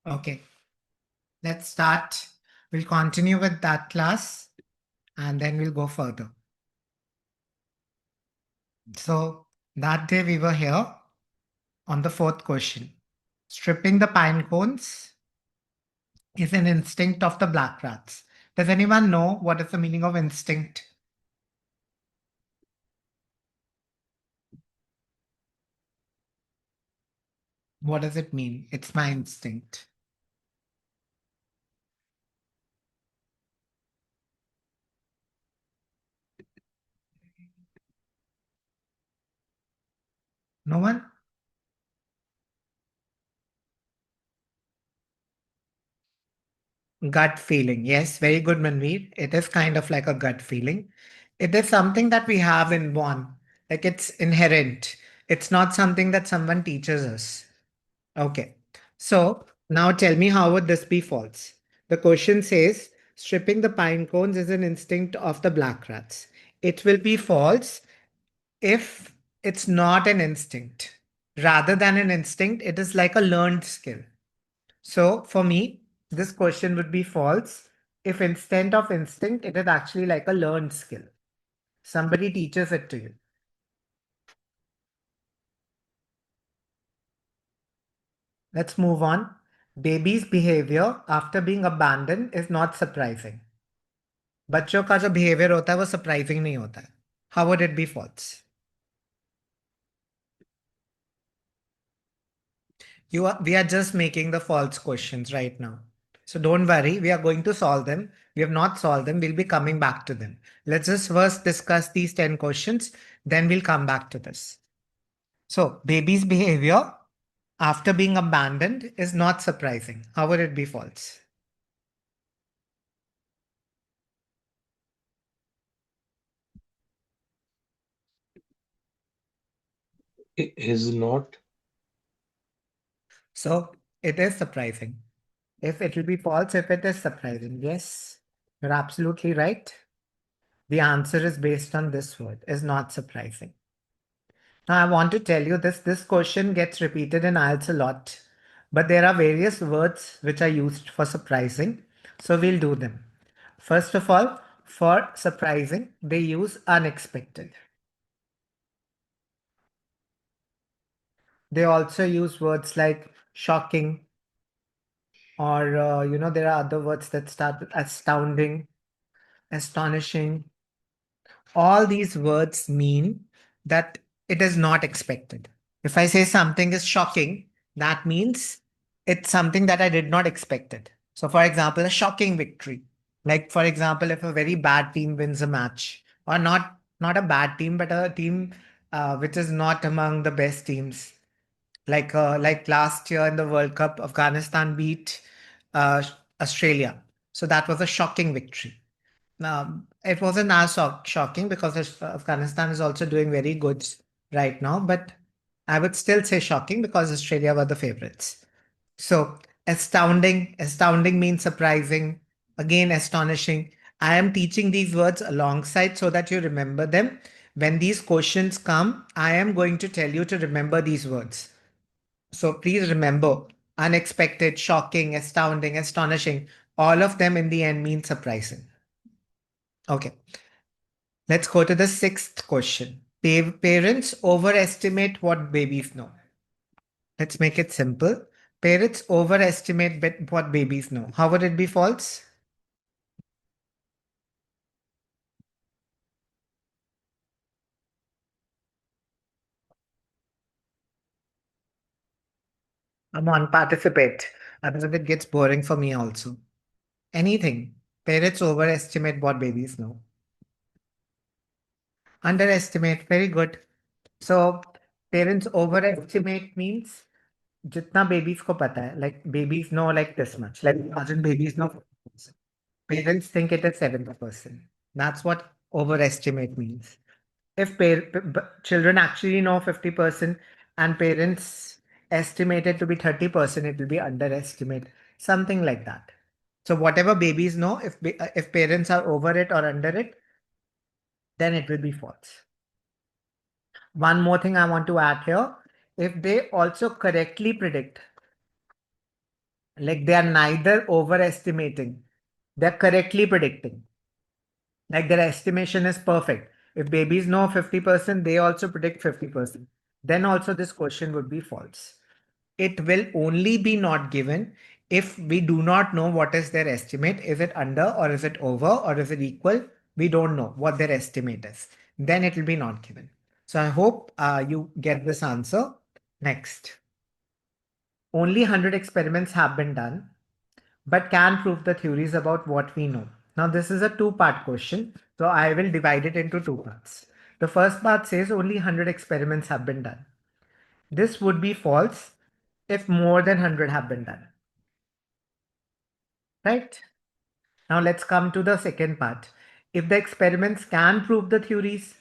Okay, let's start. We'll continue with that class and then we'll go further. So that day we were here on the fourth question. Stripping the pine cones is an instinct of the black rats. Does anyone know what is the meaning of instinct? What does it mean? It's my instinct. No one? Gut feeling. Yes, very good, Manveer. It is kind of like a gut feeling. It is something that we have in one, like it's inherent. It's not something that someone teaches us. Okay. So now tell me, how would this be false? The question says stripping the pine cones is an instinct of the black rats. It will be false if it's not an instinct. Rather than an instinct, it is like a learned skill. So for me, this question would be false if instead of instinct, it is actually like a learned skill. Somebody teaches it to you. Let's move on. Baby's behavior after being abandoned is not surprising. बच्चों का जो behavior होता है वो surprising नहीं होता है. How would it be false? We are just making the false questions right now. So don't worry, we are going to solve them. We have not solved them, we'll be coming back to them. Let's just first discuss these 10 questions, then we'll come back to this. So baby's behavior after being abandoned is not surprising. How would it be false? Is not. So it is surprising. If it will be false, if it is surprising. Yes, you're absolutely right. The answer is based on this word, is not surprising. Now I want to tell you this question gets repeated in IELTS a lot, but there are various words which are used for surprising. So we'll do them. First of all, for surprising, they use unexpected. They also use words like shocking, or there are other words that start with astounding, astonishing. All these words mean that it is not expected. If I say something is shocking, that means it's something that I did not expect it. So, for example, a shocking victory. Like, for example, if a very bad team wins a match, or not a bad team, but a team which is not among the best teams. Like last year in the World Cup, Afghanistan beat uh, Australia. So that was a shocking victory. It wasn't as shocking because Afghanistan is also doing very good right now, but I would still say shocking because Australia were the favorites. So astounding means surprising. Again, astonishing. I am teaching these words alongside so that you remember them. When these questions come, I am going to tell you to remember these words. So please remember unexpected, shocking, astounding, astonishing. All of them in the end mean surprising. Okay. Let's go to the sixth question. Parents overestimate what babies know. Let's make it simple. Parents overestimate what babies know. How would it be false? Come on, participate. Otherwise, it gets boring for me also. Anything. Parents overestimate what babies know. Underestimate. Very good. So, parents overestimate means जितना babies को पता है, like babies know like this much, like 1,000 babies know. Parents think it is 70%. That's what overestimate means. If children actually know 50% and parents estimate it to be 30%, it will be underestimate, something like that. So whatever babies know, if parents are over it or under it, then it will be false. One more thing I want to add here. If they also correctly predict, Like they are neither overestimating, they're correctly predicting. Like their estimation is perfect. If babies know 50%, they also predict 50%. Then also this question would be false. It will only be not given if we do not know what is their estimate. Is it under or is it over or is it equal? We don't know what their estimate is. Then it will be not given. So I hope you get this answer. Next. Only 100 experiments have been done, but can prove the theories about what we know. Now, this is a two-part question, so I will divide it into two parts. The first part says only 100 experiments have been done. This would be false if more than 100 have been done, right? Now, let's come to the second part. If the experiments can prove the theories,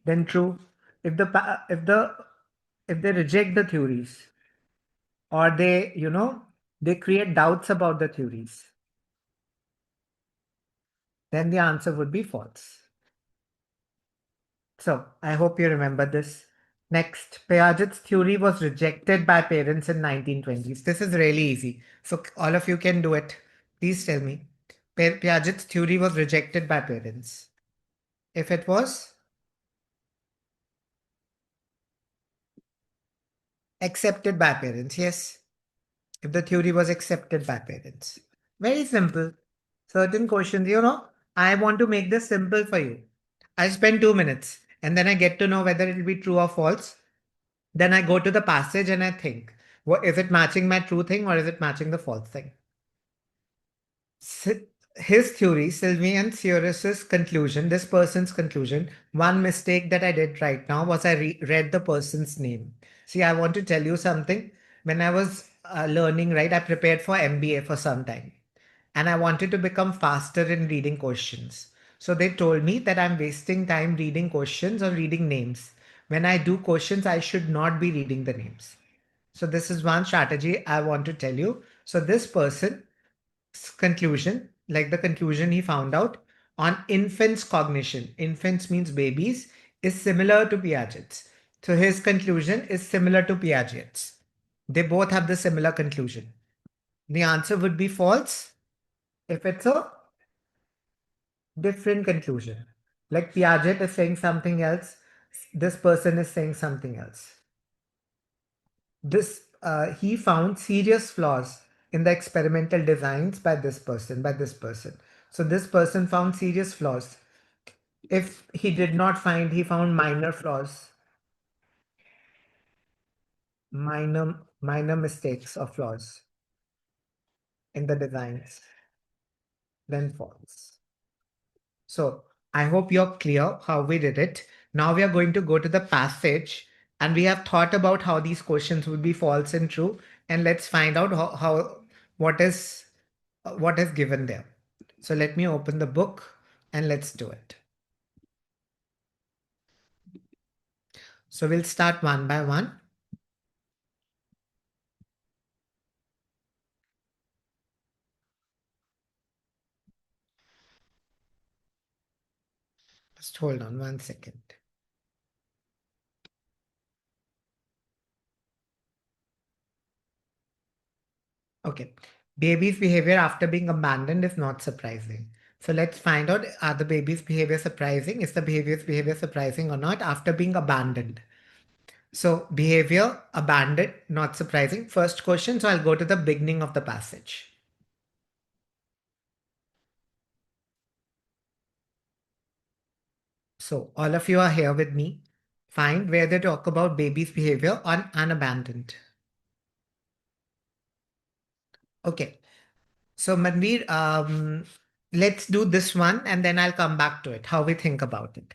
then true. If they reject the theories or they create doubts about the theories, then the answer would be false. So I hope you remember this. Next, Piaget's theory was rejected by parents in 1920s. This is really easy. So all of you can do it. Please tell me. Piaget's theory was rejected by parents. If it was accepted by parents, yes. If the theory was accepted by parents. Very simple. Certain questions, I want to make this simple for you. I spend 2 minutes and then I get to know whether it will be true or false. Then I go to the passage and I think, what is it matching my true thing or is it matching the false thing? Si- His theory, Sylvian Theoris's conclusion, this person's conclusion, one mistake that I did right now was I read the person's name. See, I want to tell you something. When I was learning, right, I prepared for MBA for some time and I wanted to become faster in reading questions. So they told me that I'm wasting time reading questions or reading names. When I do questions, I should not be reading the names. So this is one strategy I want to tell you. So this person's conclusion, like the conclusion he found out on infants' cognition, infants means babies, is similar to Piaget's. So his conclusion is similar to Piaget's. They both have the similar conclusion. The answer would be false if it's a different conclusion. Like Piaget is saying something else, this person is saying something else. He found serious flaws in the experimental designs by this person. So this person found serious flaws. If he did not find, he found minor flaws, minor mistakes or flaws in the designs, then false. So I hope you're clear how we did it. Now we are going to go to the passage and we have thought about how these questions would be false and true. And let's find out how what is given there. So let me open the book and let's do it. So we'll start one by one. Just hold on 1 second. Okay. Baby's behavior after being abandoned is not surprising. So let's find out, are the baby's behavior surprising? Is the baby's behavior surprising or not after being abandoned? So behavior abandoned, not surprising. First question. So I'll go to the beginning of the passage. So all of you are here with me. Find where they talk about baby's behavior on unabandoned. Okay. So Manveer, let's do this one and then I'll come back to it, how we think about it.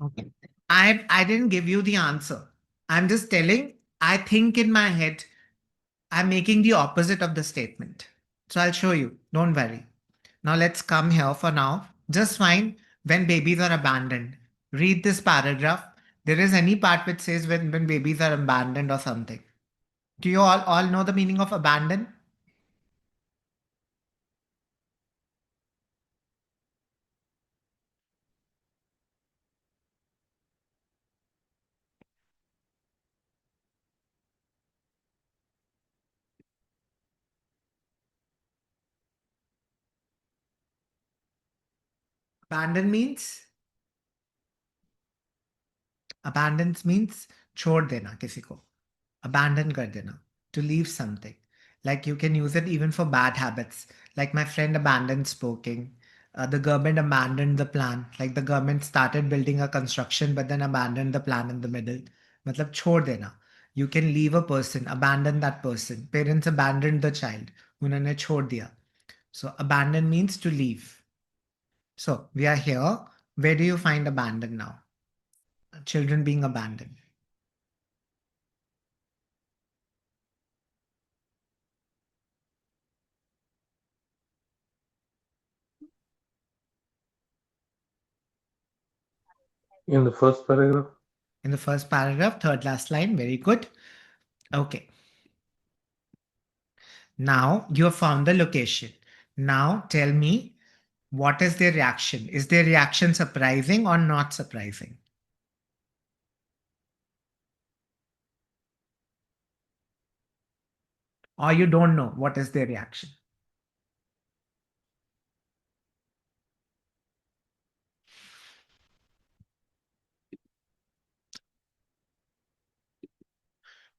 Okay. I didn't give you the answer. I'm just telling, I think in my head, I'm making the opposite of the statement. So I'll show you. Don't worry. Now let's come here for now. Just find when babies are abandoned. Read this paragraph. There is any part which says when babies are abandoned or something. Do you all know the meaning of abandon? Abandon means abandon means छोड़ देना किसी को. Abandon कर देना. To leave something. Like you can use it even for bad habits. Like my friend abandoned smoking. The government abandoned the plan. Like the government started building a construction but then abandoned the plan in the middle. मतलब छोड़ देना. You can leave a person, abandon that person. Parents abandoned the child. उन्होंने छोड़ दिया. So abandon means to leave. So we are here. Where do you find abandon now? Children being abandoned. In the first paragraph. In the first paragraph, third last line. Very good. Okay. Now you have found the location. Now tell me, what is their reaction? Is their reaction surprising or not surprising? Or you don't know what is their reaction?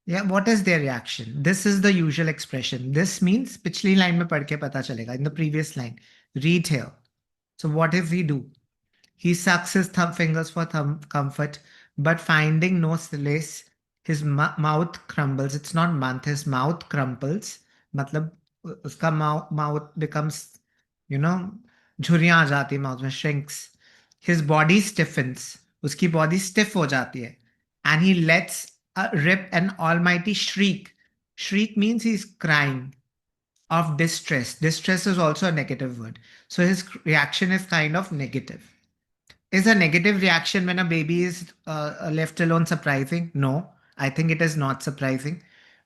Yeah, what is their reaction? This is the usual expression. This means पिछली line में पढ़ के पता चलेगा. In the previous line, read here. So what does he do? He sucks his thumb fingers for thumb comfort, but finding no solace, his mouth crumbles. It's not month, his mouth crumples. मतलब उसका mouth becomes, you know, झुर्रियां आ जाती है mouth में, shrinks. His body stiffens. उसकी body stiff हो जाती है. And he lets rip an almighty shriek. Shriek means he's crying of distress. Distress is also a negative word. So his reaction is kind of negative. Is a negative reaction when a baby is left alone surprising? No, I think it is not surprising.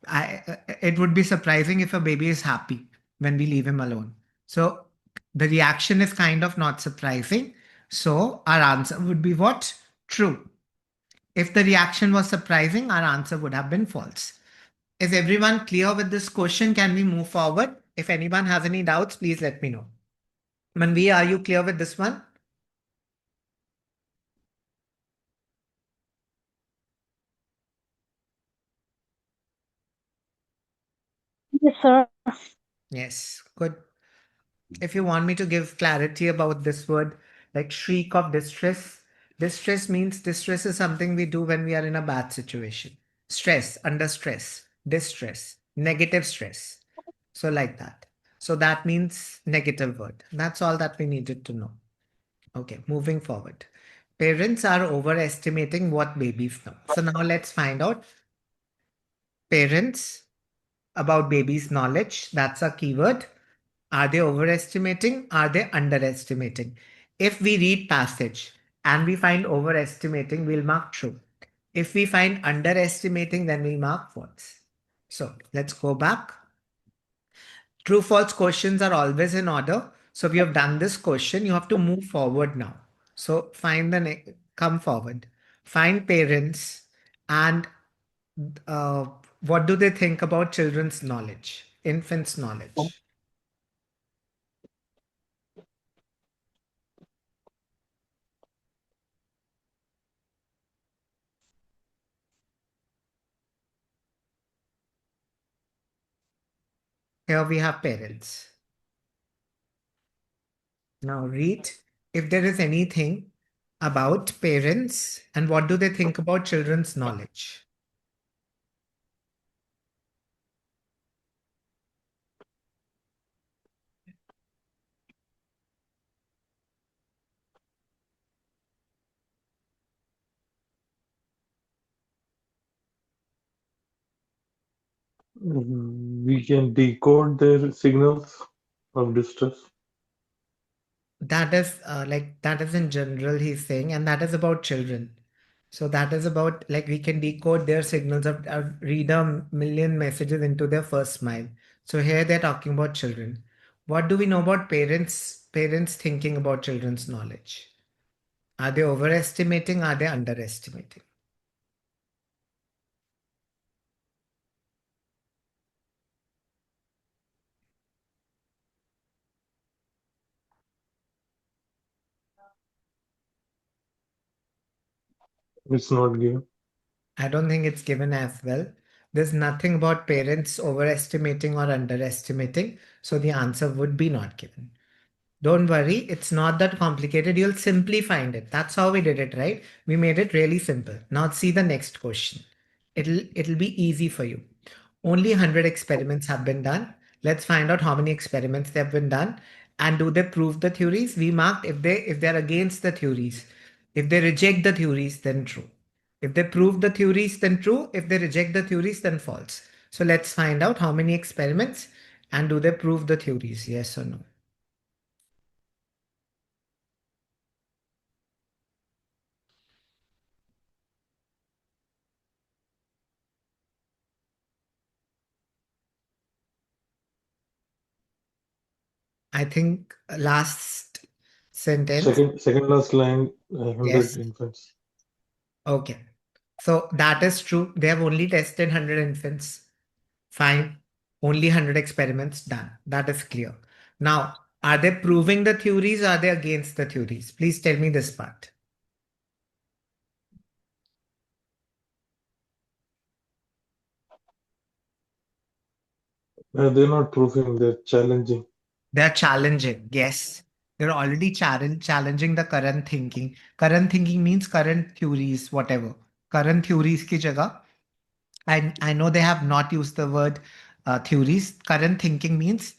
It would be surprising if a baby is happy when we leave him alone. So the reaction is kind of not surprising. So our answer would be what? True. If the reaction was surprising, our answer would have been false. Is everyone clear with this question? Can we move forward? If anyone has any doubts, please let me know. Manvi, are you clear with this one? Yes, sir. Yes, good. If you want me to give clarity about this word, like shriek of distress, distress means distress is something we do when we are in a bad situation. Stress, under stress, distress, negative stress. So, like that. So, that means negative word. That's all that we needed to know. Okay, moving forward. Parents are overestimating what babies know. So, now let's find out parents about babies' knowledge. That's a keyword. Are they overestimating? Are they underestimating? If we read passage and we find overestimating, we'll mark true. If we find underestimating, then we mark false. So let's go back. True false questions are always in order. So we have done this question. You have to move forward now. So find come forward. Find parents and what do they think about children's knowledge, infants' knowledge. Here we have parents. Now read if there is anything about parents and what do they think about children's knowledge. We can decode their signals of distress. That is that is in general he's saying, and that is about children. So that is about like we can decode their signals of read a million messages into their first smile. So here they're talking about children. What do we know about parents? Parents thinking about children's knowledge. Are they overestimating? Are they underestimating? It's not given. I don't think it's given as well. There's nothing about parents overestimating or underestimating, so the answer would be not given. Don't worry, it's not that complicated. You'll simply find it. That's how we did it, right? We made it really simple. Now see the next question. It'll be easy for you. Only 100 experiments have been done. Let's find out how many experiments they have been done and do they prove the theories? We marked if they're against the theories. If they reject the theories, then true. If they prove the theories, then true. If they reject the theories, then false. So let's find out how many experiments and do they prove the theories? Yes or no? I think last sentence. Second last line, 100 Yes. infants. Okay. So that is true. They have only tested 100 infants. Fine. Only 100 experiments done. That is clear. Now, are they proving the theories? Or are they against the theories? Please tell me this part. They're not proving, they're challenging. They're challenging. Yes. They're already challenging the current thinking. Current thinking means current theories, whatever. Current theories ki jagah. I know they have not used the word theories. Current thinking means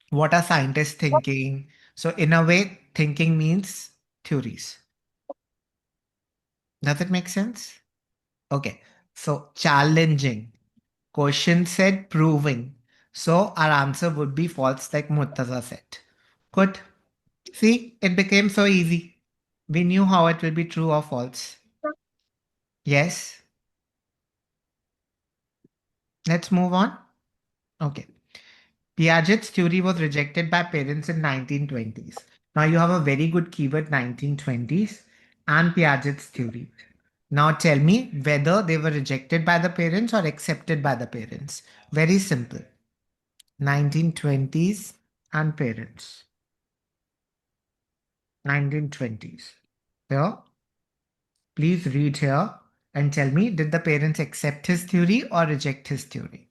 what are scientists thinking? So in a way, thinking means theories. Does it make sense? Okay. So challenging. Question said proving. So our answer would be false, like Murtaza said. Good. See, it became so easy. We knew how it will be true or false. Yes. Let's move on. Okay. Piaget's theory was rejected by parents in 1920s. Now you have a very good keyword 1920s and Piaget's theory. Now tell me whether they were rejected by the parents or accepted by the parents. Very simple. 1920s and parents. 1920s. Here, please read here and tell me, did the parents accept his theory or reject his theory?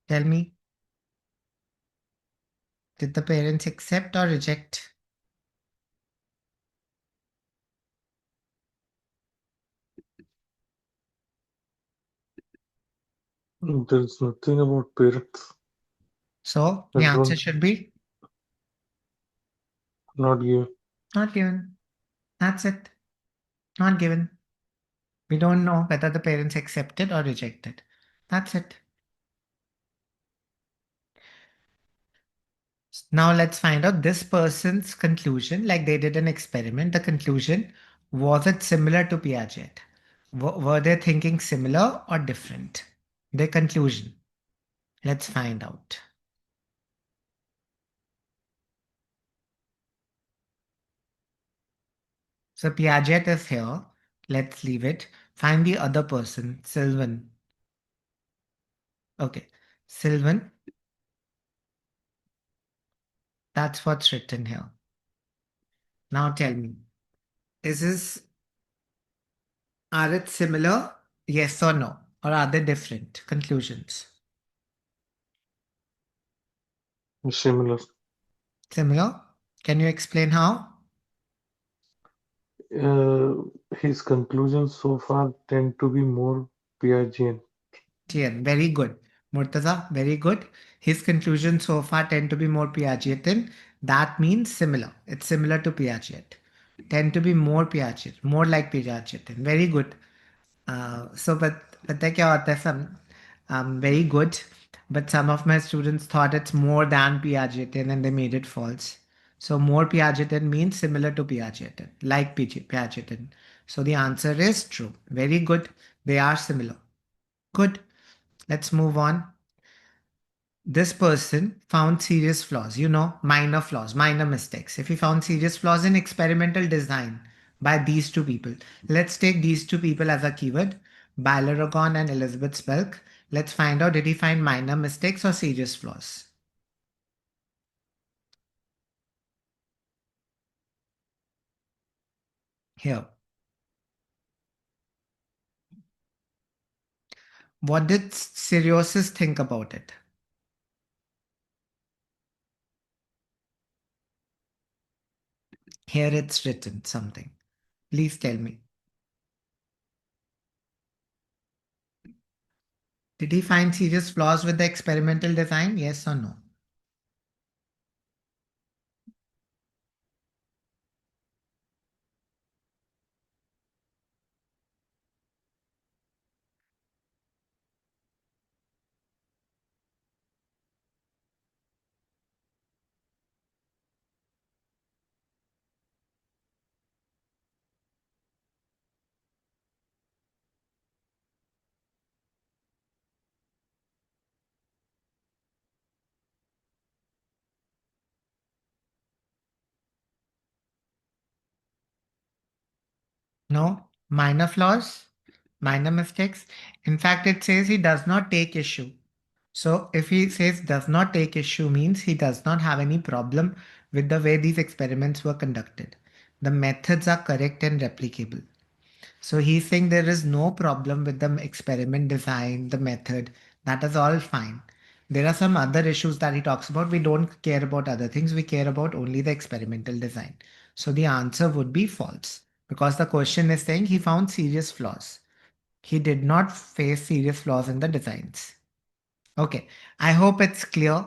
Tell me, did the parents accept or reject? There's nothing about parents. So I the answer don't, should be not given. not given. That's it. Not given. We don't know whether the parents accepted or rejected. That's it. Now let's find out this person's conclusion, like they did an experiment. The conclusion, was it similar to Piaget? Were they thinking similar or different? Their conclusion. Let's find out. So Piaget is here. Let's leave it. Find the other person, Sylvan. Okay, Sylvan. That's what's written here. Now tell me, is this, are it similar? Yes or no? Or are they different conclusions? Similar. Similar? Can you explain how? His conclusions so far tend to be more Piagetian. TN, very good. Murtaza, very good. His conclusions so far tend to be more Piagetian. That means similar. It's similar to Piaget. Tend to be more Piaget, more like Piagetian. Very good. So, but पता है क्या होता है सब very good. but some of my students thought it's more than Piagetian and they made it false. So more Piagetian means similar to Piagetian, like Piagetian. So the answer is true. Very good. They are similar. Good. Let's move on. This person found serious flaws, minor flaws, minor mistakes. If he found serious flaws in experimental design by these two people, let's take these two people as a keyword, Ballaragon and Elizabeth Spelk. Let's find out, did he find minor mistakes or serious flaws? Here. What did Siriosis think about it? Here it's written something. Please tell me. Did he find serious flaws with the experimental design? Yes or no? No? Minor flaws? Minor mistakes? In fact, it says he does not take issue. So if he says does not take issue means he does not have any problem with the way these experiments were conducted. The methods are correct and replicable. So he's saying there is no problem with the experiment design, the method, that is all fine. There are some other issues that he talks about. We don't care about other things. We care about only the experimental design. So the answer would be false because the question is saying he found serious flaws. He did not face serious flaws in the designs. Okay, I hope it's clear.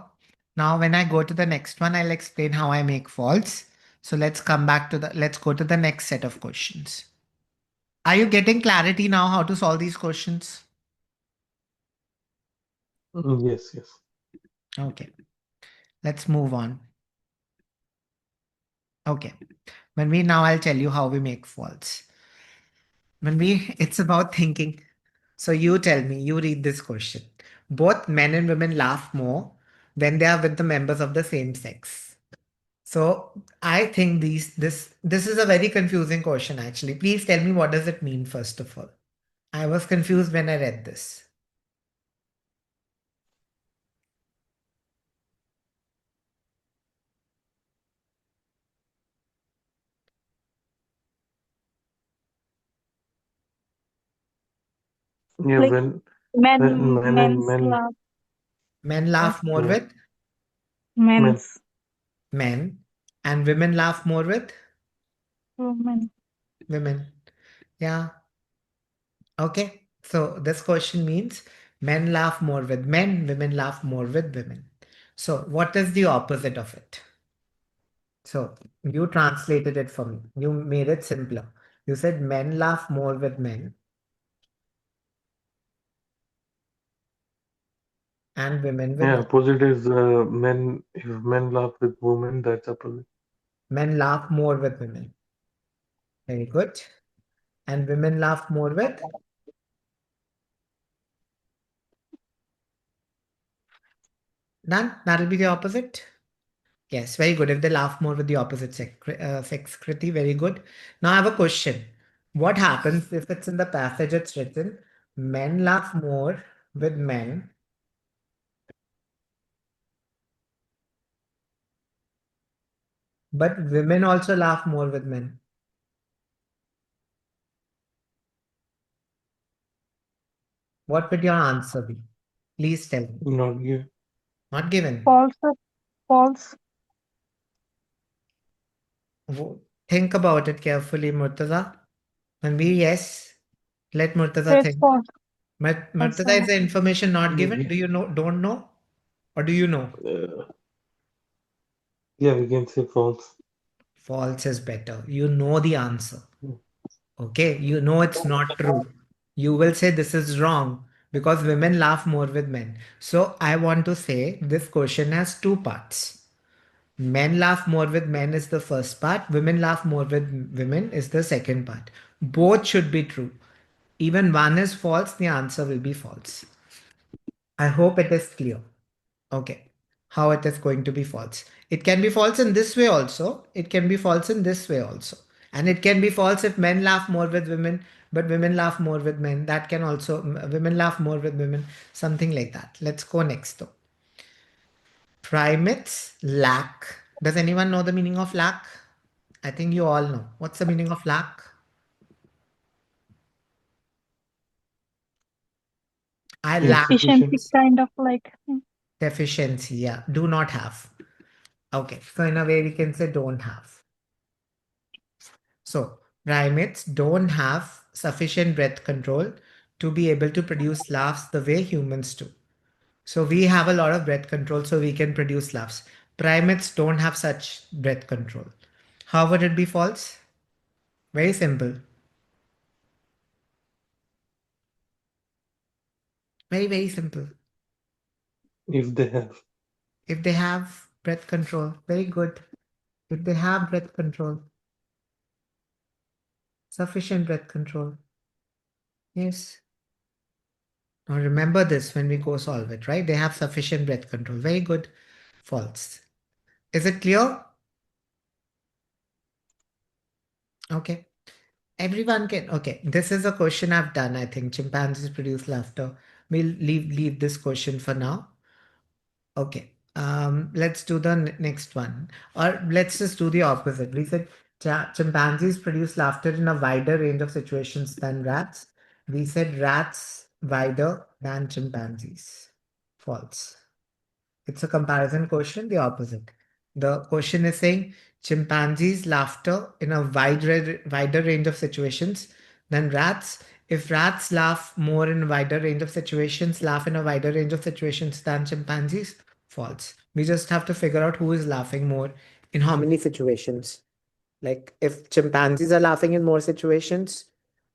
Now, when I go to the next one, I'll explain how I make false. So let's go to the next set of questions. Are you getting clarity now how to solve these questions? Yes, yes. Okay, let's move on. Okay, now I'll tell you how we make false. It's about thinking. So you tell me, you read this question. Both men and women laugh more when they are with the members of the same sex. So I think this is a very confusing question actually. Please tell me, what does it mean first of all? I was confused when I read this. Yeah, Like when men, men and men's men, love, Men laugh more yeah, with men, men's men, and women laugh more with women. women. Yeah. Okay. So this question means men laugh more with men, women laugh more with women. So what is the opposite of it? So you translated it for me. You made it simpler. You said men laugh more with men and women with yeah. women. Opposite is men. If men laugh with women, that's opposite. Men laugh more with women. Very good. And women laugh more with none. That'll be the opposite. Yes, very good. If they laugh more with the opposite sex, Kriti, very good. Now I have a question. What happens if it's in the passage it's written, men laugh more with men, but women also laugh more with men? What would your answer be? Please tell me. Not give. Not given. False, false. Think about it carefully, Murtaza. And yes, let So Murtaza it's think. false. Murtaza, Also, is the information not Yeah, given? Do you know, don't know? Or do you know? yeah, we can say false. False is better. You know the answer. Mm. Okay, you know it's not true. You will say this is wrong because women laugh more with men. So I want to say this question has two parts. Men laugh more with men is the first part. Women laugh more with women is the second part. Both should be true. Even one is false, the answer will be false. I hope it is clear. Okay. How it is going to be false. It can be false in this way also. It can be false in this way also. And it can be false if men laugh more with women, but women laugh more with men. That can also, women laugh more with women, something like that. Let's go next though. Primates lack. Does anyone know the meaning of lack? I think you all know. What's the meaning of lack? I lack Efficiency Insufficient. kind of like deficiency. Yeah, do not have. Okay, so in a way we can say don't have. So primates don't have sufficient breath control to be able to produce laughs the way humans do. So we have a lot of breath control so we can produce laughs. Primates don't have such breath control. How would it be false? Very simple. Very, very simple. If they have. If they have breath control, very good. If they have breath control, sufficient breath control. Yes. Now remember this when we go solve it, right? They have sufficient breath control. Very good. False. Is it clear? Okay. Everyone can. Okay. This is a question I've done. I think chimpanzees produce laughter. We'll leave this question for now. Okay. Let's do the next one. Or let's just do the opposite. We said chimpanzees produce laughter in a wider range of situations than rats. We said rats wider than chimpanzees. False. It's a comparison question, the opposite. The question is saying chimpanzees laughter in a wider range of situations than rats. If rats laugh more in a wider range of situations, laugh in a wider range of situations than chimpanzees, false. We just have to figure out who is laughing more in how many situations. Like if chimpanzees are laughing in more situations,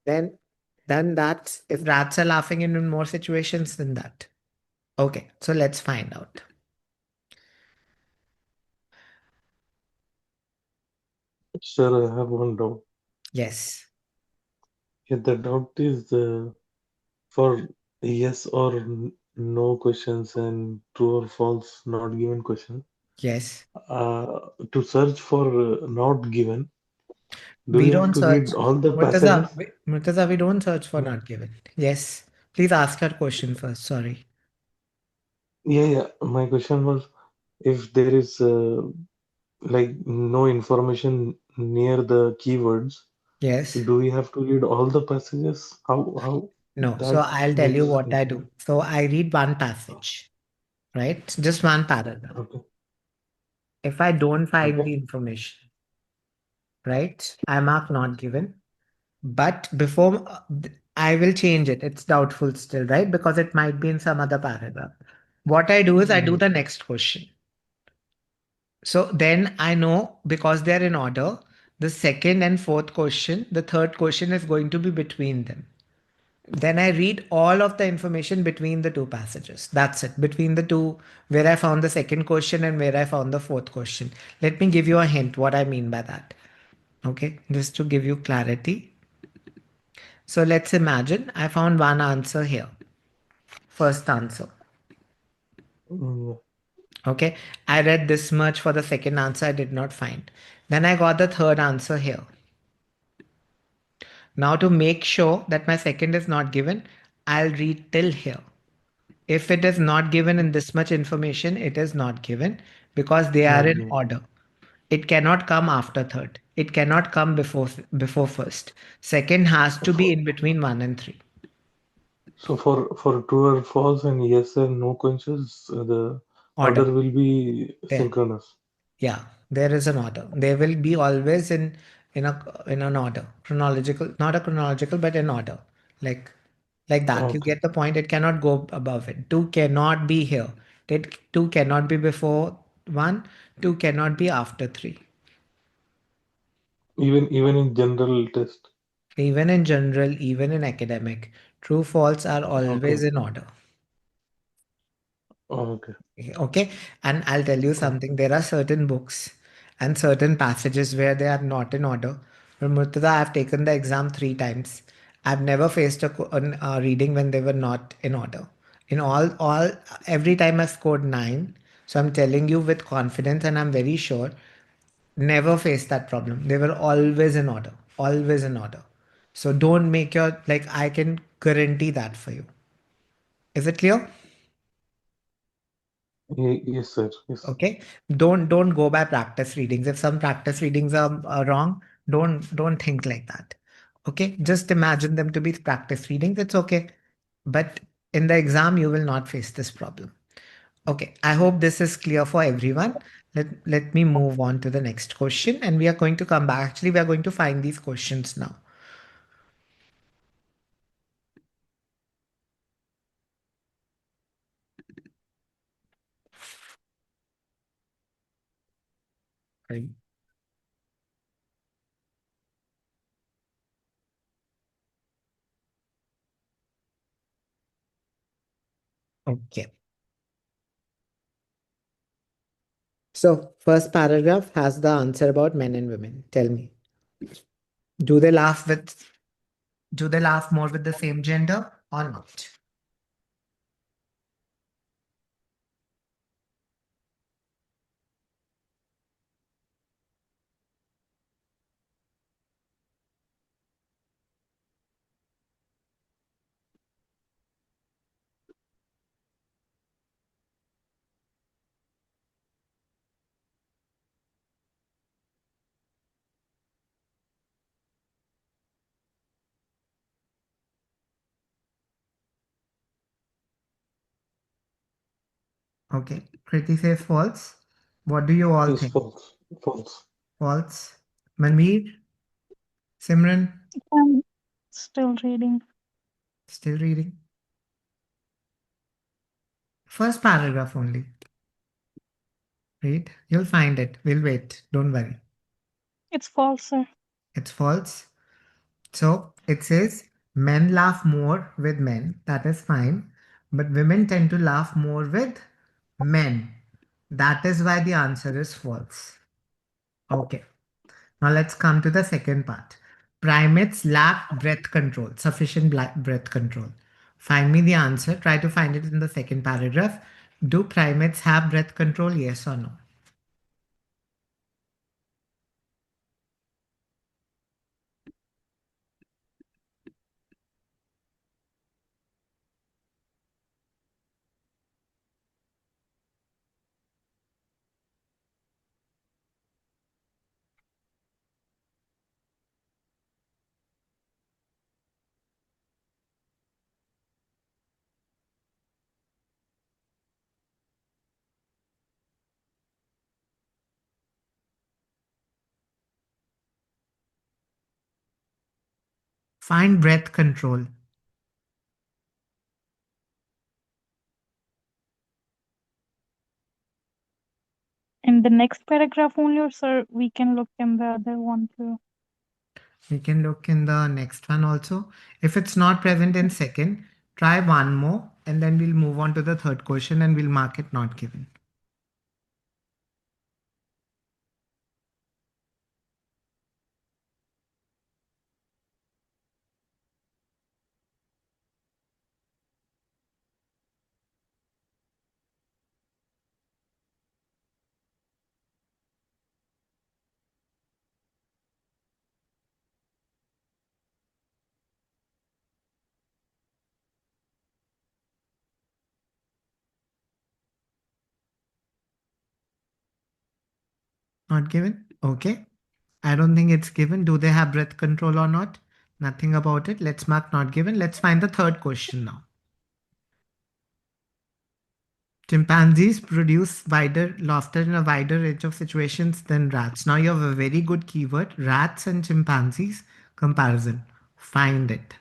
then that. If rats are laughing in more situations, then that. Okay, so let's find out. Sir, I have one doubt. Yes. Yeah, the doubt is for yes or no questions and true or false not given question. Yes. To search for not given, do We you have don't to search. read all the Murtaza, passages? Murtaza, we don't search for Hmm. not given. Yes. Please ask her question first. Sorry. Yeah, yeah. My question was if there is like no information near the keywords, Yes. do we have to read all the passages? How No. So that I'll tell you makes what I do. So I read one passage, right? Just one paragraph. okay. If I don't find Okay. the information, right, I mark not given. But before I will change it. It's doubtful still, right? Because it might be in some other paragraph. What I do is I do Mm, the next question. So then I know because they're in order, the second and fourth question, the third question is going to be between them. Then I read all of the information between the two passages. That's it. Between the two, where I found the second question and where I found the fourth question. Let me give you a hint what I mean by that. Okay, just to give you clarity. So let's imagine I found one answer here. First answer. yeah. Okay, I read this much for the second answer I did not find. Then I got the third answer here. Now to make sure that my second is not given, I'll read till here. If it is not given in this much information, it is not given because they are Not in given. order. It cannot come after third. It cannot come before first. Second has to be For, in between one and three. so for true or false and yes and no questions, the Order. order will be There. synchronous. Yeah, there is an order. They will be always in an order. Chronological, not a chronological, but in order. Like like that. You Okay. get the point. It cannot go above it. Two cannot be here. Two cannot be before one. Two cannot be after three. Even in general test. Even in general, even in academic, true false are always Okay. in order. Okay. Okay, and I'll tell you Okay. something. There are certain books and certain passages where they are not in order. But Murtada, I've taken the exam 3 times. I've never faced a reading when they were not in order. In every time I've scored 9. So I'm telling you with confidence, and I'm very sure, never faced that problem. They were always in order, always in order. So don't make your, like, I can guarantee that for you. Is it clear? Yes, sir. Yes. Okay, don't go by practice readings. If some practice readings are wrong, don't think like that. Okay, just imagine them to be practice readings. It's okay, but in the exam you will not face this problem. Okay, I hope this is clear for everyone. Let me move on to the next question, and we are going to come back. Actually, we are going to find these questions now. Right. Okay, so first paragraph has the answer about men and women. Tell me, do they laugh with do they laugh more with the same gender or not? Okay, Kriti says false. What do you all Yes, think? false. False. False. Manveer, Simran, I'm still reading. still reading. First paragraph only. Read. You'll find it. We'll wait. Don't worry. It's false, sir. It's false. So it says men laugh more with men. That is fine. But women tend to laugh more with men. That is why the answer is false. Okay. Now let's come to the second part. Primates lack breath control, sufficient breath control. Find me the answer. Try to find it in the second paragraph. Do primates have breath control? Yes or no? Find breath control. In the next paragraph only, or sir, we can look in the other one too. We can look in the next one also. If it's not present in second, try one more and then we'll move on to the third question and we'll mark it not given. Not given? Okay. I don't think it's given. Do they have breath control or not? Nothing about it. Let's mark not given. Let's find the third question now. Chimpanzees produce wider laughter in a wider range of situations than rats. Now you have a very good keyword, rats and chimpanzees comparison. Find it.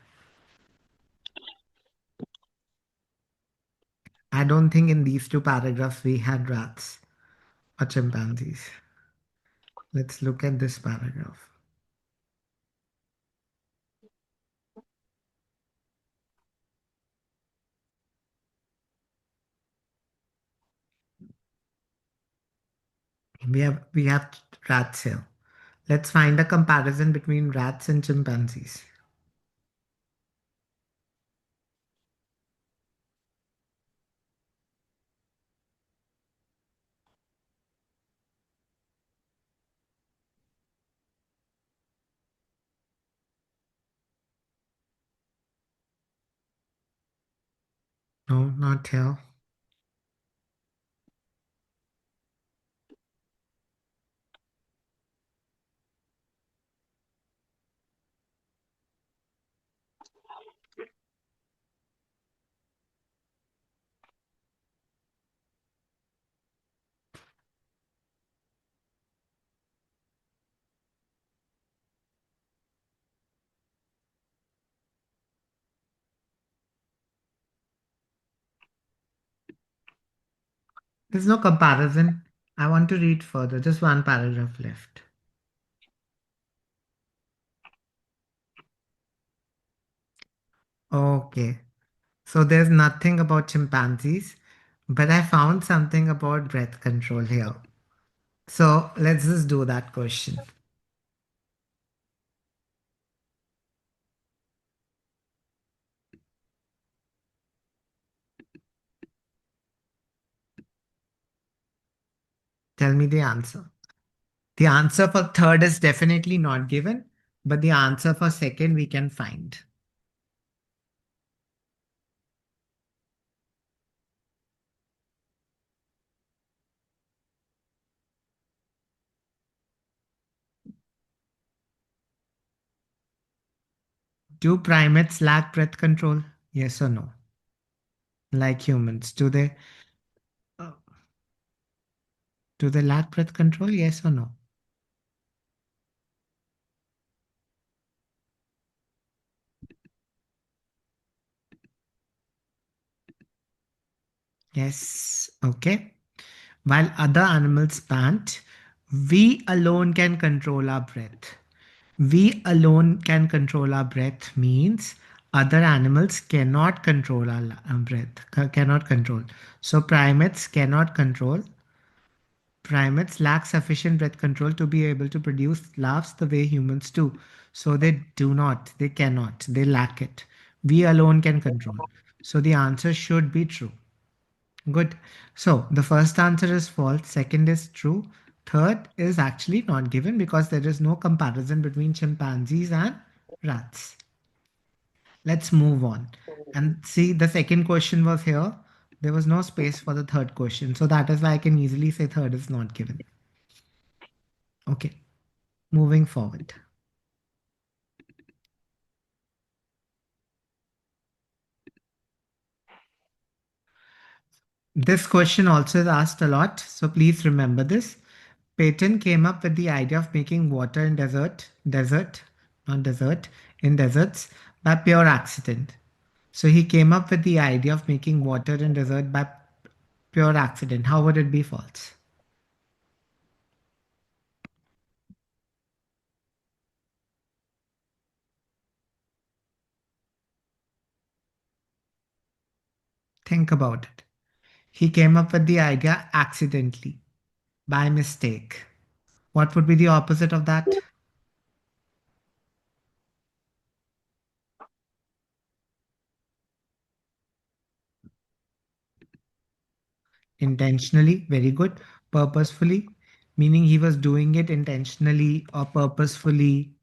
I don't think in these two paragraphs we had rats or chimpanzees. Let's look at this paragraph. We have rats here. Let's find a comparison between rats and chimpanzees. No, not here. There's no comparison. I want to read further. Just one paragraph left. Okay. So there's nothing about chimpanzees, but I found something about breath control here. So let's just do that question. Tell me the answer. The answer for third is definitely not given, but the answer for second we can find. Do primates lack breath control? Yes or no? Like humans, uh, do they lack breath control? Yes or no? Yes. Okay. While other animals pant, we alone can control our breath. We alone can control our breath means other animals cannot control our breath, cannot control. So primates cannot control. Primates lack sufficient breath control to be able to produce laughs the way humans do. So they do not, they cannot, they lack it. We alone can control. So the answer should be true. Good. So the first answer is false, second is true, third is actually not given because there is no comparison between chimpanzees and rats. Let's move on and see the second question was here. There was no space for the third question. So that is why I can easily say third is not given. Okay, moving forward. This question also is asked a lot, so please remember this. Peyton came up with the idea of making water in not desert, in deserts by pure accident. So he came up with the idea of making water in desert by pure accident. How would it be false? Think about it. He came up with the idea accidentally, by mistake. What would be the opposite of that? Intentionally, very good. Purposefully, meaning he was doing it intentionally or purposefully,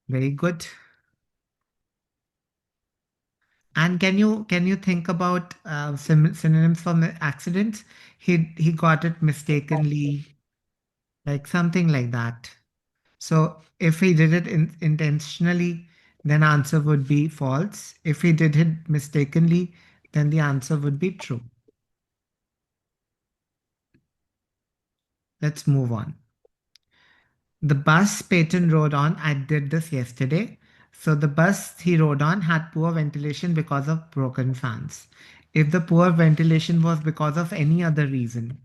very good. And can you think about synonyms for accidents? He got it mistakenly, like something like that. So if he did it intentionally, then answer would be false. If he did it mistakenly, then the answer would be true. Let's move on. The bus Peyton rode on, I did this yesterday. So the bus he rode on had poor ventilation because of broken fans. If the poor ventilation was because of any other reason,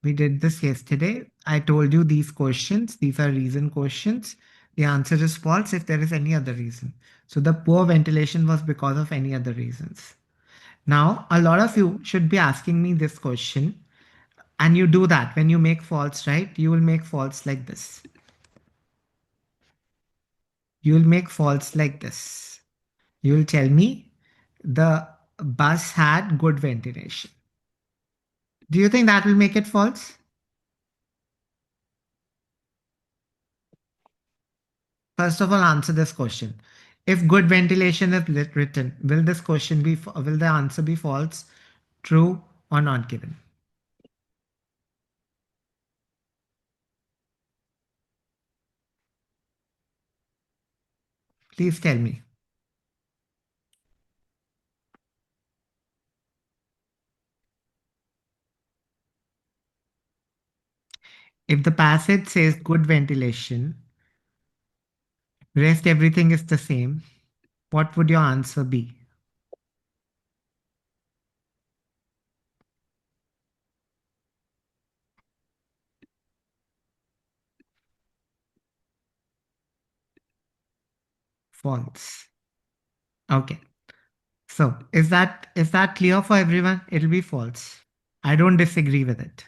we did this yesterday. I told you these questions, these are reason questions. The answer is false if there is any other reason. So the poor ventilation was because of any other reasons. Now, a lot of you should be asking me this question. And you do that when you make false, right? You will make false like this. You will make false like this. You will tell me the bus had good ventilation. Do you think that will make it false? First of all, answer this question. If good ventilation is written, will this question be, will the answer be false, true, or not given? Please tell me. If the passage says good ventilation, rest everything is the same, what would your answer be? False. Okay. So is that clear for everyone? It'll be false. I don't disagree with it.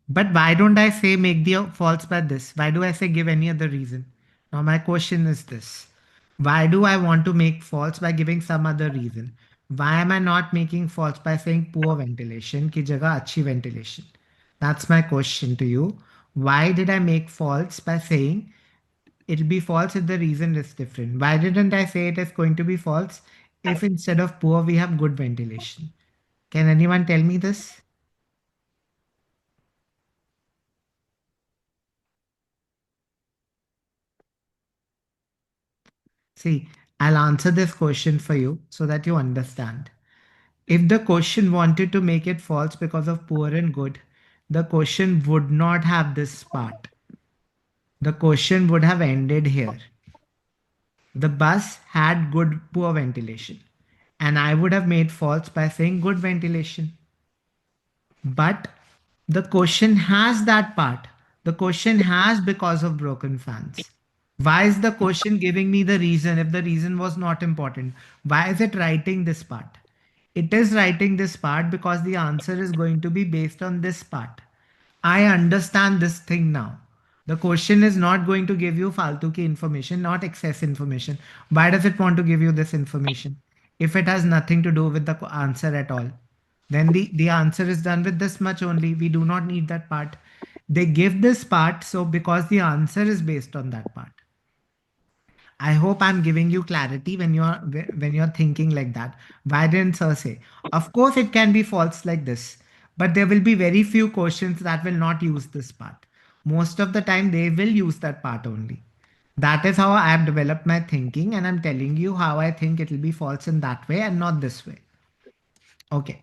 But why don't I say make the false by this? Why do I say give any other reason? Now my question is this. Why do I want to make false by giving some other reason? Why am I not making false by saying poor ventilation ki jagah achhi ventilation? That's my question to you. Why did I make false by saying it'll be false if the reason is different? Why didn't I say it is going to be false if instead of poor we have good ventilation? Can anyone tell me this? See, I'll answer this question for you so that you understand. If the question wanted to make it false because of poor and good, the question would not have this part. The question would have ended here. The bus had good poor ventilation, and I would have made false by saying good ventilation. But the question has that part. The question has because of broken fans. Why is the question giving me the reason if the reason was not important? Why is it writing this part? It is writing this part because the answer is going to be based on this part. I understand this thing now. The question is not going to give you faltu ki information, not excess information. Why does it want to give you this information? If it has nothing to do with the answer at all, then the answer is done with this much only. We do not need that part. They give this part so because the answer is based on that part. I hope I'm giving you clarity when you're thinking like that. Why didn't sir say? Of course, it can be false like this, but there will be very few questions that will not use this part. Most of the time, they will use that part only. That is how I have developed my thinking, and I'm telling you how I think it will be false in that way and not this way. Okay.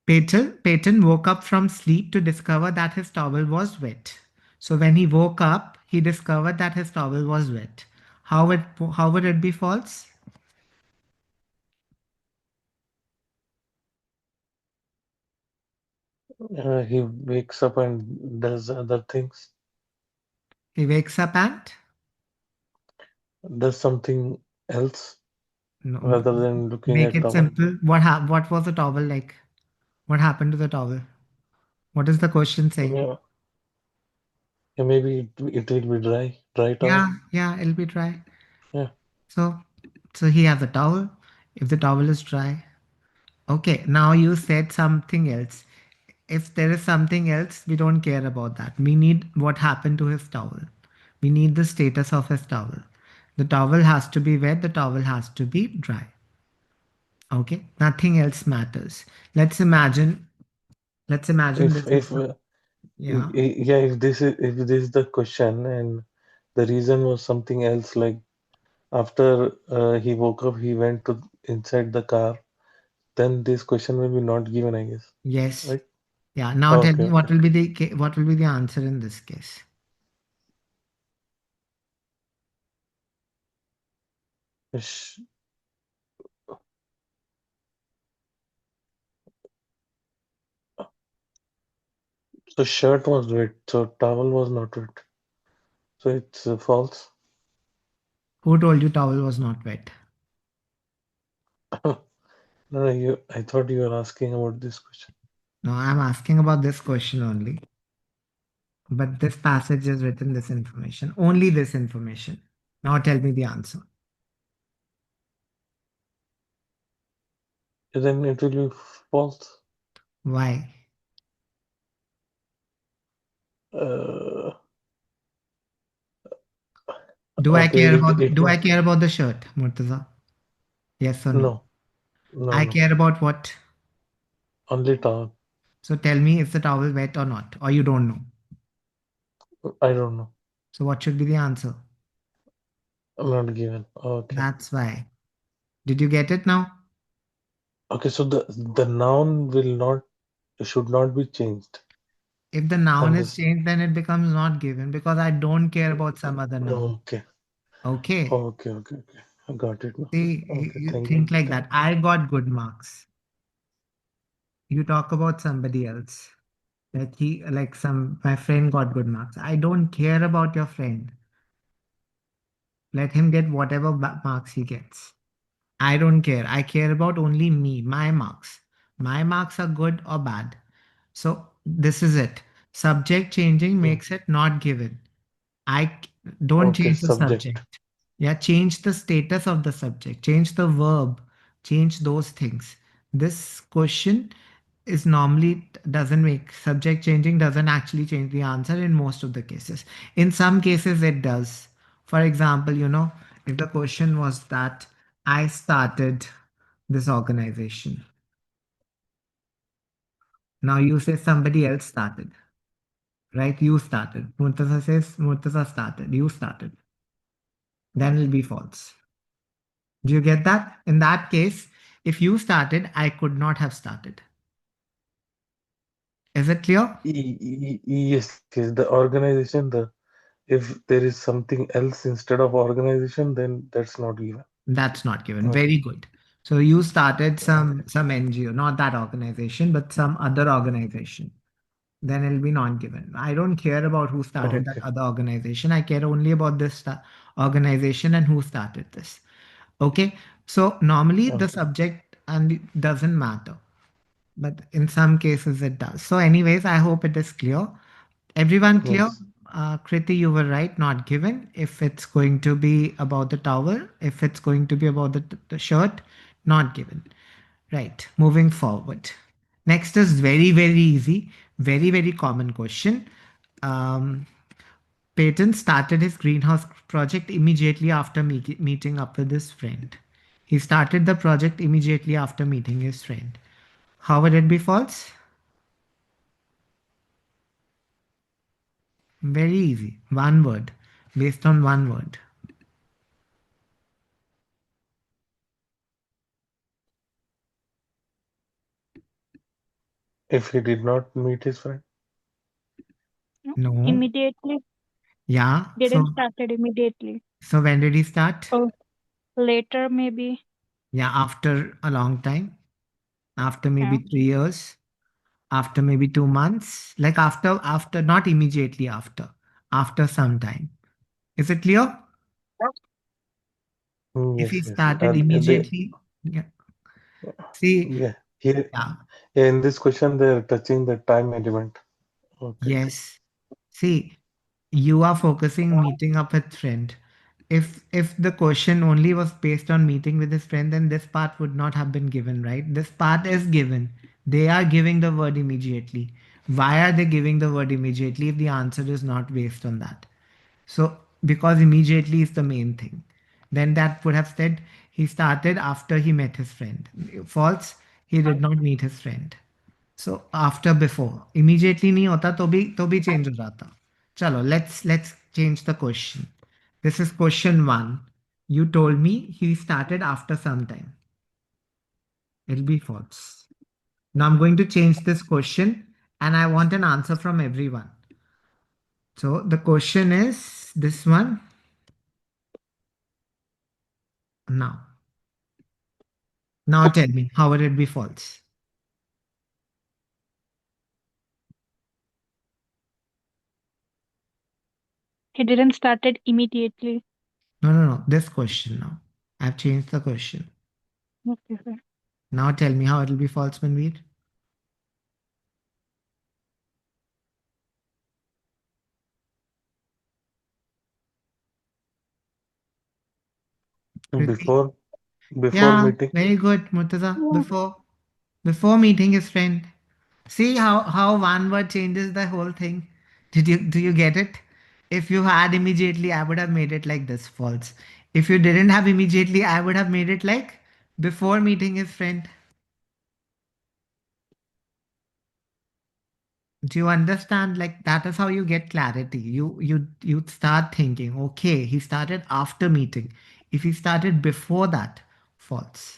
Peyton woke up from sleep to discover that his towel was wet. So when he woke up, he discovered that his towel was wet. How would it be false? He wakes up and does other things, He wakes up and does something else no, rather than looking make at it towel. simple. What was the towel like? What happened to the towel? What is the question saying? Yeah, yeah, maybe it will be dry towel. Yeah, it'll be dry. Yeah, So so he has a towel. If the towel is dry. Okay, now you said something else. If there is something else, we don't care about that. We need what happened to his towel. We need the status of his towel. The towel has to be wet, the towel has to be dry. Okay, nothing else matters. Let's imagine, let's imagine if this is if the, yeah. yeah, if this is the question and the reason was something else, like after he woke up, he went to inside the car, then this question will be not given, I guess. Yes. Right? Yeah. Now tell Okay, me okay. what will be what will be the answer in this case? Sh- So shirt was wet, so towel was not wet. So it's false. Who told you towel was not wet? No, no, I thought you were asking about this question. No, I'm asking about this question only. But this passage has written this information, only this information. Now tell me the answer. Then it will be false. Why? Uh, Do I okay, care it about it do I must. care about the shirt, Murtaza? Yes or no? No, no, I no. care about what? Only towel. So tell me, is the towel wet or not? Or you don't know. I don't know. So what should be the answer? I'm not given. Okay. That's why. Did you get it now? Okay, so the noun will not should not be changed. If the noun And is this changed, then it becomes not given because I don't care about some other noun. okay. Okay. Okay. I got it now. See, Okay, you thank you. think like that. I got good marks. You talk about somebody else. Like my friend got good marks. I don't care about your friend. Let him get whatever marks he gets. I don't care. I care about only me, my marks. My marks are good or bad. So this is it. Subject changing Hmm. makes it not given. I don't Okay, change the subject. subject. Yeah, change the status of the subject, change the verb, change those things. This question is normally doesn't make subject changing, doesn't actually change the answer in most of the cases. In some cases, it does. For example, if the question was that I started this organization, now you say somebody else started, right? You started. Murtaza says Murtaza started. You started. Then it'll be false. Do you get that? In that case, if you started, I could not have started. Is it clear? Yes, the organization, if there is something else instead of organization, then that's not given. That's not given. Okay. Very good. So you started Okay. some NGO, not that organization, but some other organization. Then it'll be not given. I don't care about who started that Okay. other organization. I care only about this organization and who started this. Okay. So normally the Okay. subject and doesn't matter, but in some cases it does. So, anyways, I hope it is clear. Everyone clear? Yes. Kriti, you were right, not given. If it's going to be about the towel, if it's going to be about the shirt, not given. Right, moving forward. Next is very, very easy, very, very common question. Um, Peyton started his greenhouse project immediately after meeting up with his friend. He started the project immediately after meeting his friend. How would it be false? Very easy. One word. Based on one word. If he did not meet his friend, No, No. immediately. Yeah. Didn't started immediately. So when did he start? Oh, later maybe. Yeah, after a long time. After maybe Yeah. 3 years. After maybe 2 months. Like after, not immediately after. After some time. Is it clear? If he yes. started immediately. Yeah. See, Yeah. Here, yeah. in this question, they're touching the time element. Okay. Yes. See, you are focusing meeting up with friend. If the question only was based on meeting with his friend, then this part would not have been given, right? This part is given. They are giving the word immediately. Why are they giving the word immediately if the answer is not based on that? So because immediately is the main thing. Then that would have said he started after he met his friend. False, he did not meet his friend. So after before immediately नहीं होता तो भी change हो जाता. चलो let's change the question. This is question one. You told me he started after some time. It'll be false. Now I'm going to change this question and I want an answer from everyone. So the question is this one now. Now tell me, how would it be false? He didn't started immediately. No. This question now. I've changed the question. Okay, sir. Now tell me how it'll be false, Manveer. Kriti? Before before Yeah, meeting. very good, Murtaza. Yeah. Before meeting his friend. See how one word changes the whole thing. Do you get it? If you had immediately, I would have made it like this, false. If you didn't have immediately, I would have made it like before meeting his friend. Do you understand? Like that is how you get clarity. You start thinking, okay, he started after meeting. If he started before that, false.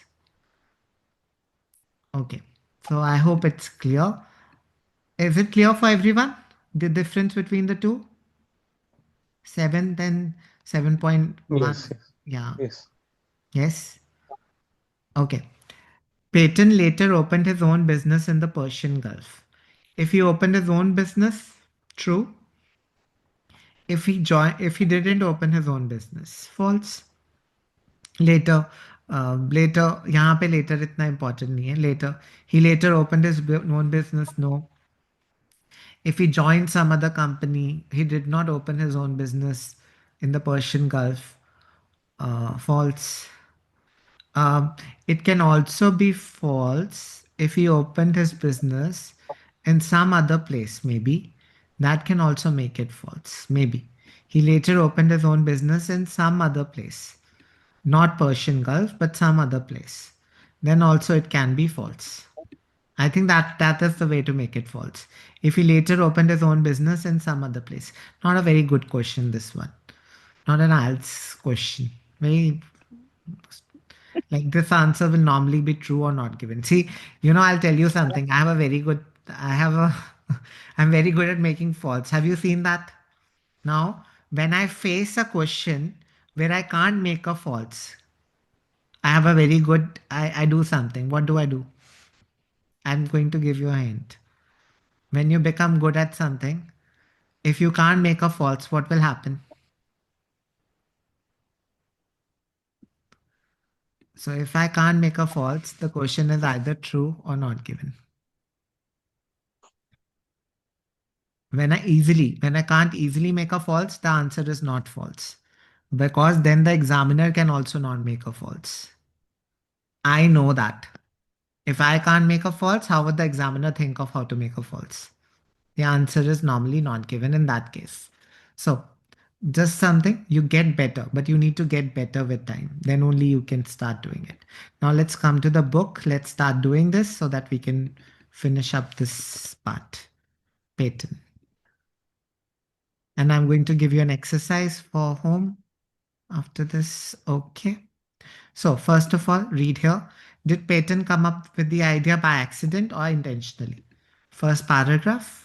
Okay. So I hope it's clear. Is it clear for everyone? The difference between the two? 7 and Yes, 7.1. yes, Yeah. yes. Yes. Okay. Peyton later opened his own business in the Persian Gulf. If he opened his own business, true. If he didn't open his own business, false. Later, later यहाँ पे later इतना important नहीं है. Later, he later opened his own business. No. If he joined some other company, he did not open his own business in the Persian Gulf. False. Um, it can also be false if he opened his business in some other place, maybe. That can also make it false, maybe. He later opened his own business in some other place, not Persian Gulf, but some other place. Then also it can be false. I think that is the way to make it false. If he later opened his own business in some other place. Not a very good question, this one. Not an IELTS question. Very like this answer will normally be true or not given. See, I'll tell you something. I have a, I'm very good at making false. Have you seen that? Now, when I face a question where I can't make a false, I do something. What do I do? I'm going to give you a hint. When you become good at something, if you can't make a false, what will happen? So if I can't make a false, the question is either true or not given. When I can't easily make a false, the answer is not false. Because then the examiner can also not make a false. I know that. If I can't make a false, how would the examiner think of how to make a false? The answer is normally not given in that case. So just something you get better, but you need to get better with time. Then only you can start doing it. Now let's come to the book. Let's start doing this so that we can finish up this part. Pattern. And I'm going to give you an exercise for home after this. Okay. So first of all, read here. Did Peyton come up with the idea by accident or intentionally? First paragraph.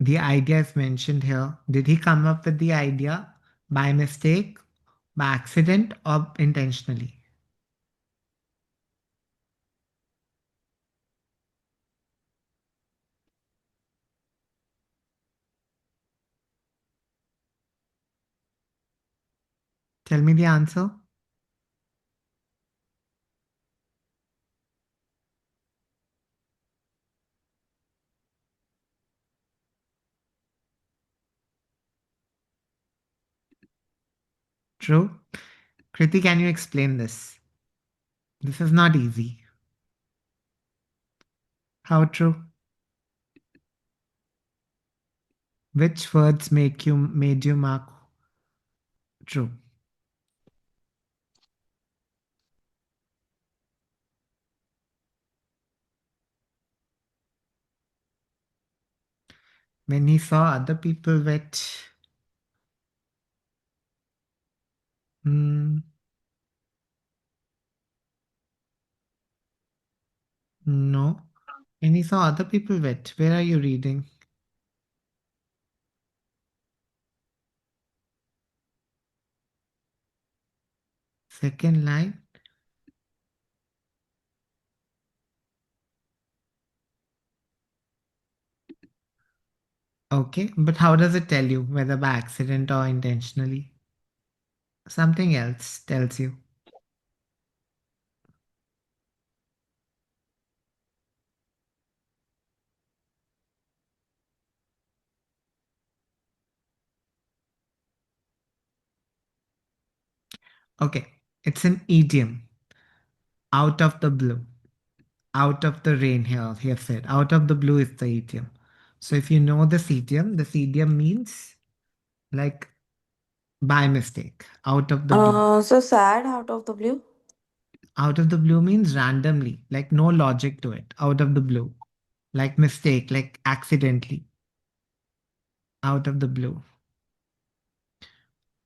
The idea is mentioned here. Did he come up with the idea by mistake, by accident, or intentionally? Tell me the answer. True. Kriti, can you explain this? This is not easy. How true? Which words made you mark true? When he saw other people wet. Hmm, no. When he saw other people wet. Where are you reading? Second line. Okay, but how does it tell you whether by accident or intentionally? Something else tells you. Okay, it's an idiom. Out of the blue. Out of the rain here, he has said. Out of the blue is the idiom. So if you know this idiom means like by mistake, out of the blue. So sad out of the blue. Out of the blue means randomly, like no logic to it. Out of the blue. Like mistake, like accidentally. Out of the blue.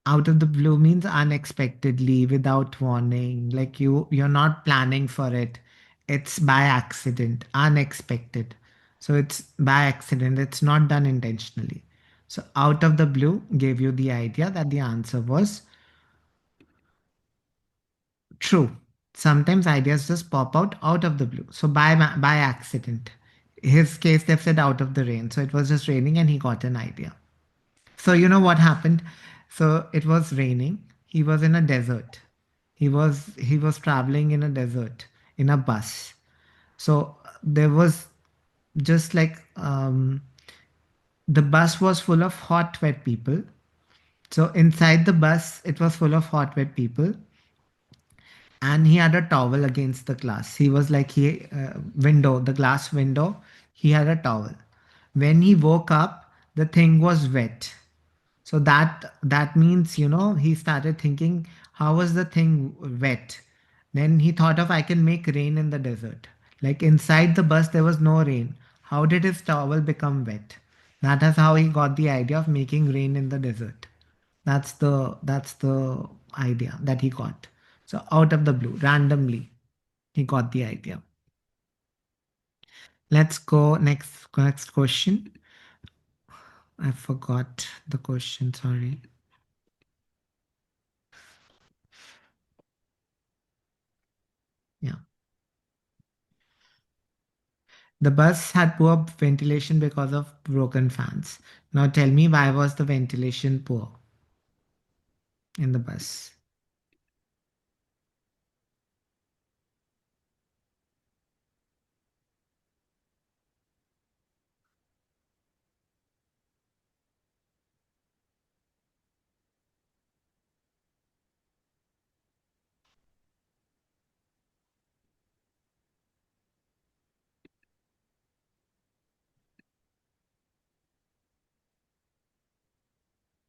Out of the blue means unexpectedly, without warning. Like you're not planning for it. It's by accident, unexpected. So it's by accident. It's not done intentionally. So out of the blue gave you the idea that the answer was true. Sometimes ideas just pop out of the blue. So by accident. His case, they've said out of the rain. So it was just raining and he got an idea. So you know what happened? So it was raining. He was in a desert. He was traveling in a desert in a bus. So there was just like the bus was full of hot wet people. So inside the bus it was full of hot wet people, and he had a towel against the glass. He was like he window, the glass window. He had a towel. When he woke up, the thing was wet. So that means, he started thinking, how was the thing wet? Then he thought of I can make rain in the desert. Like inside the bus there was no rain. How did his towel become wet? That is how he got the idea of making rain in the desert. That's the idea that he got. So out of the blue, randomly, he got the idea. Let's go next question. I forgot the question, sorry. Yeah. The bus had poor ventilation because of broken fans. Now tell me, why was the ventilation poor in the bus?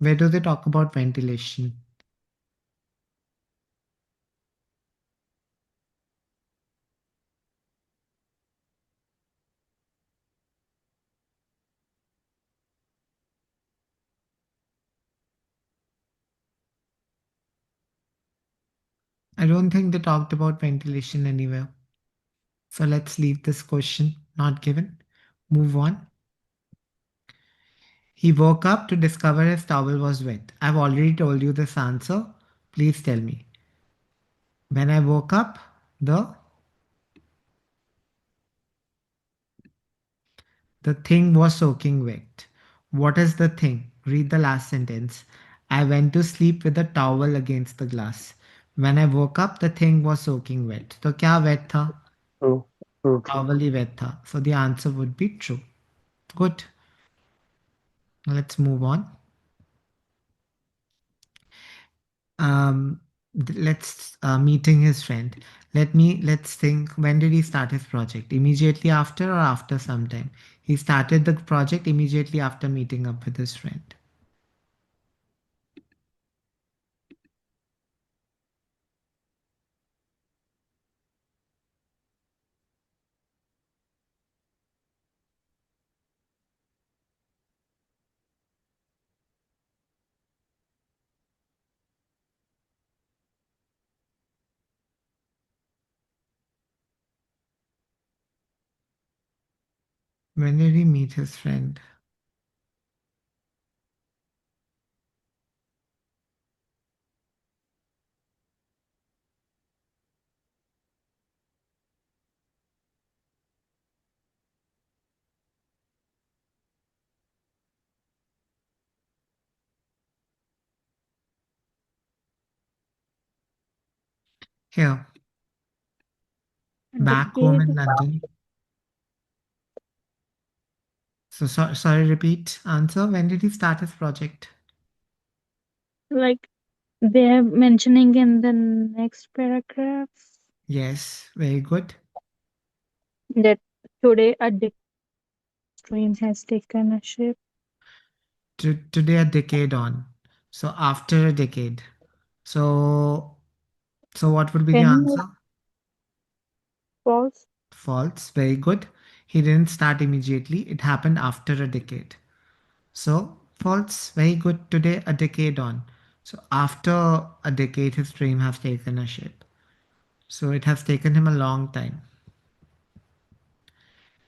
Where do they talk about ventilation? I don't think they talked about ventilation anywhere. So let's leave this question not given. Move on. He woke up to discover his towel was wet. I've already told you this answer. Please tell me. When I woke up, the thing was soaking wet. What is the thing? Read the last sentence. I went to sleep with a towel against the glass. When I woke up, the thing was soaking wet. तो क्या wet था? True, true, true. Towel ही wet था. So the answer would be true. Good. Let's move on. Um, let's meeting his friend. Let's think. When did he start his project? Immediately after or after some time? He started the project immediately after meeting up with his friend. When did he meet his friend? Here, back home in Decade, London. Sorry, repeat answer. When did he start his project? like they are mentioning in the next paragraph Yes, very good. that today a stream has taken a shape. Today a decade on. So after a decade. So what would be the Can you answer? pause? False. Very good. He didn't start immediately. It happened after a decade. So false. Very good. Today a decade on. So after a decade, his dream has taken a shape. So it has taken him a long time.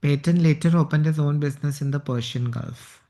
Peyton later opened his own business in the Persian Gulf.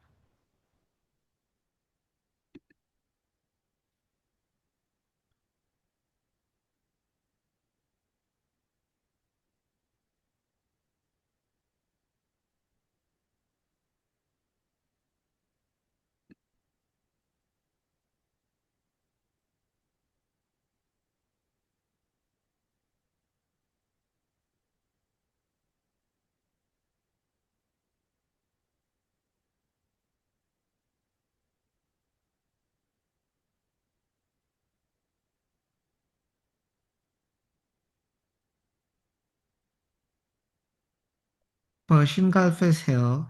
Persian Gulf is here.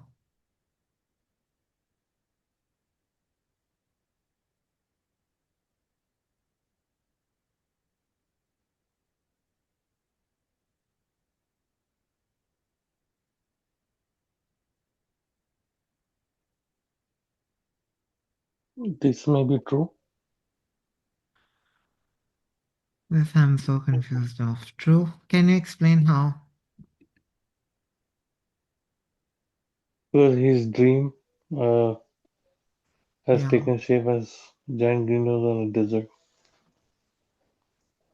This may be true This I'm so confused of. True. Can you explain how? because his dream uh, has Yeah. taken shape as giant greenhouse on a desert.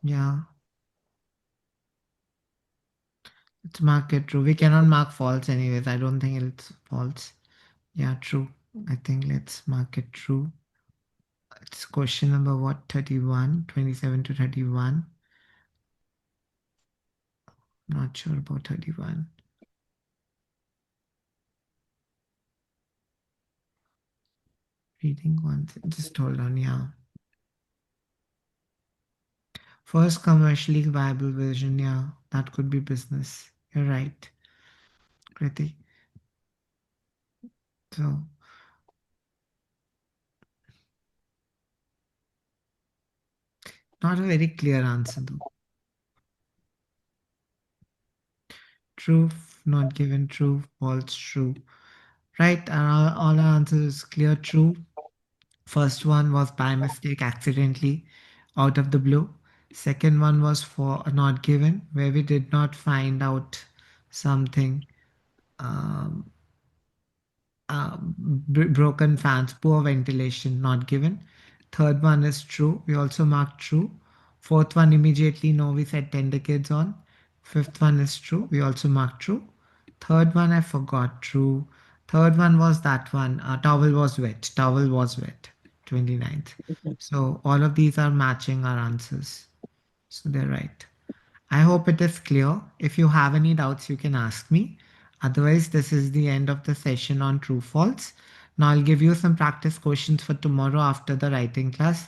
Yeah. Let's mark it true. We cannot mark false anyways. I don't think it's false. Yeah, true. I think let's mark it true. It's question number what? 31, 27 to 31. Not sure about 31. Reading once. Just hold on. Yeah. First commercially viable version. Yeah, that could be business. You're right, Kriti. So, not a very clear answer though. True, not given, true, false, true. Right, all our answers clear, true. First one was by mistake, accidentally, out of the blue. Second one was for a not given, where we did not find out something. Um, Broken fans, poor ventilation, not given. Third one is true. We also marked true. Fourth one, immediately no, we said tender kids on. Fifth one is true. We also marked true. Third one, I forgot. True. Third one was that one. Towel was wet. Towel was wet. 29th. So all of these are matching our answers. So they're right. I hope it is clear. If you have any doubts, you can ask me. Otherwise, this is the end of the session on true false. Now I'll give you some practice questions for tomorrow after the writing class.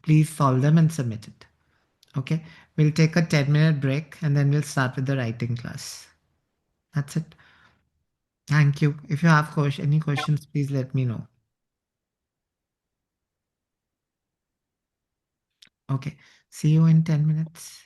Please solve them and submit it. Okay, we'll take a 10-minute break and then we'll start with the writing class. That's it. Thank you. If you have any questions, please let me know. Okay, see you in 10 minutes.